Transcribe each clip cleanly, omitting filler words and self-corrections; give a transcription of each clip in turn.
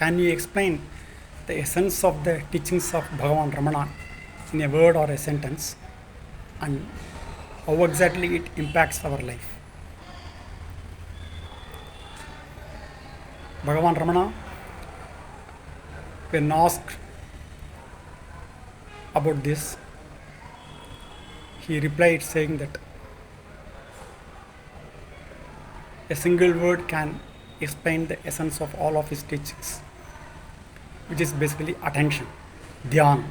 can you explain the essence of the teachings of Bhagavan Ramana in a word or a sentence, and how exactly it impacts our life? Bhagavan Ramana, when asked about this, he replied saying that a single word can explain the essence of all of his teachings, which is basically attention, dhyan.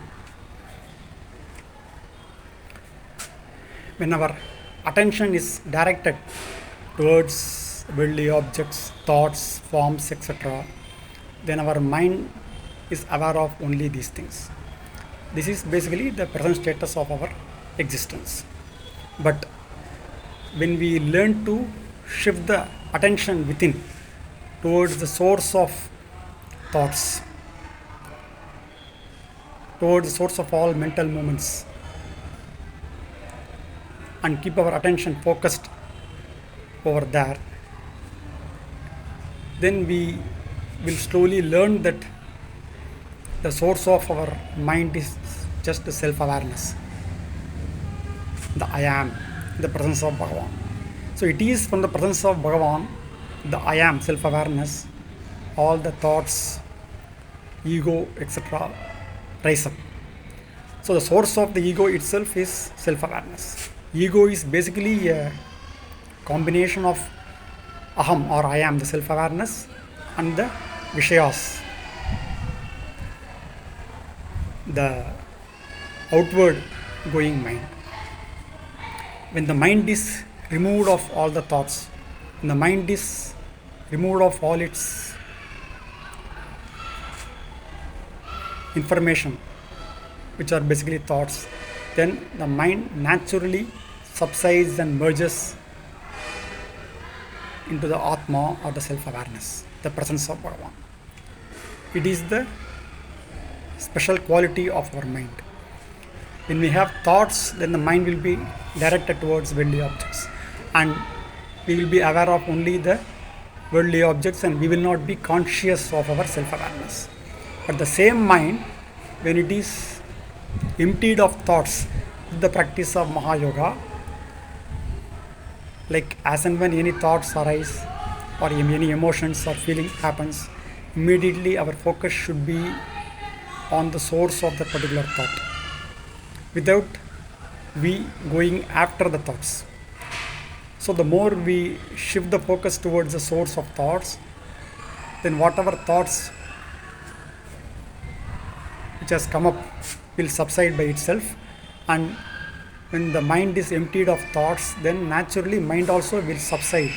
When our attention is directed towards worldly objects, thoughts, forms, etc., then our mind is aware of only these things. This is basically the present status of our existence. But when we learn to shift the attention within towards the source of thoughts, towards the source of all mental movements, and keep our attention focused over there, then we will slowly learn that the source of our mind is just the self-awareness, the I am, the presence of Bhagavan. So it is from the presence of Bhagavan, the I am, self-awareness, all the thoughts, ego, etc. rise up. So the source of the ego itself is self-awareness. Ego is basically a combination of aham or I am, the self-awareness, and the vishayas, the outward going mind. When the mind is removed of all the thoughts, when the mind is removed of all its information, which are basically thoughts, then the mind naturally subsides and merges into the Atma or the self-awareness, the presence of Bhagavan. It is the special quality of our mind. When we have thoughts, then the mind will be directed towards worldly objects, and we will be aware of only the worldly objects, and we will not be conscious of our self-awareness. But the same mind, when it is emptied of thoughts with the practice of Maha Yoga, like as and when any thoughts arise or any emotions or feeling happens, immediately our focus should be on the source of that particular thought, without we going after the thoughts. So the more we shift the focus towards the source of thoughts, then whatever thoughts which has come up will subside by itself. And when the mind is emptied of thoughts, then naturally mind also will subside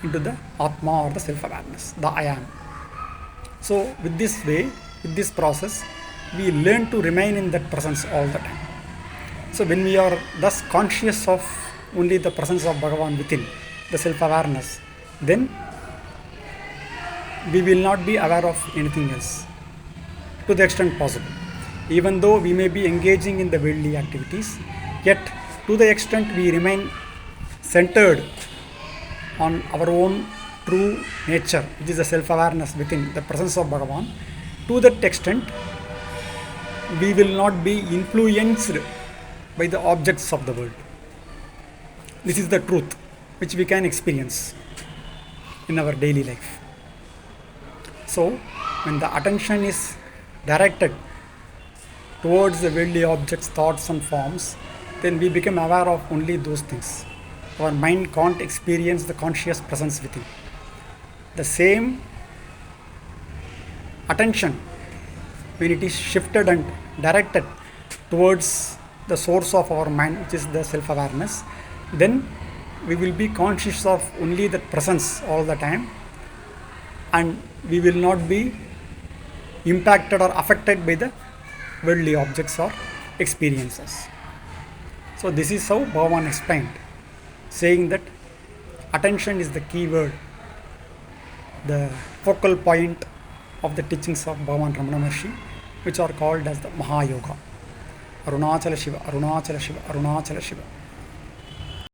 into the Atma or the self-awareness, the I am. So with this way, with this process, we learn to remain in that presence all the time. So when we are thus conscious of only the presence of Bhagavan within, the self-awareness, then we will not be aware of anything else to the extent possible. Even though we may be engaging in the worldly activities, yet to the extent we remain centered on our own true nature, which is the self-awareness within, the presence of Bhagavan, to that extent we will not be influenced by the objects of the world. This is the truth which we can experience in our daily life. So when the attention is directed towards the worldly objects, thoughts and forms, then we become aware of only those things. Our mind can't experience the conscious presence within. The same attention, when it is shifted and directed towards the source of our mind, which is the self-awareness, then we will be conscious of only that presence all the time, and we will not be impacted or affected by the worldly objects or experiences. So this is how Bhagavan explained, saying that attention is the key word, the focal point of the teachings of Bhagavan Ramana Maharshi, which are called as the Maha Yoga. Arunachala Shiva, Arunachala Shiva, Arunachala Shiva.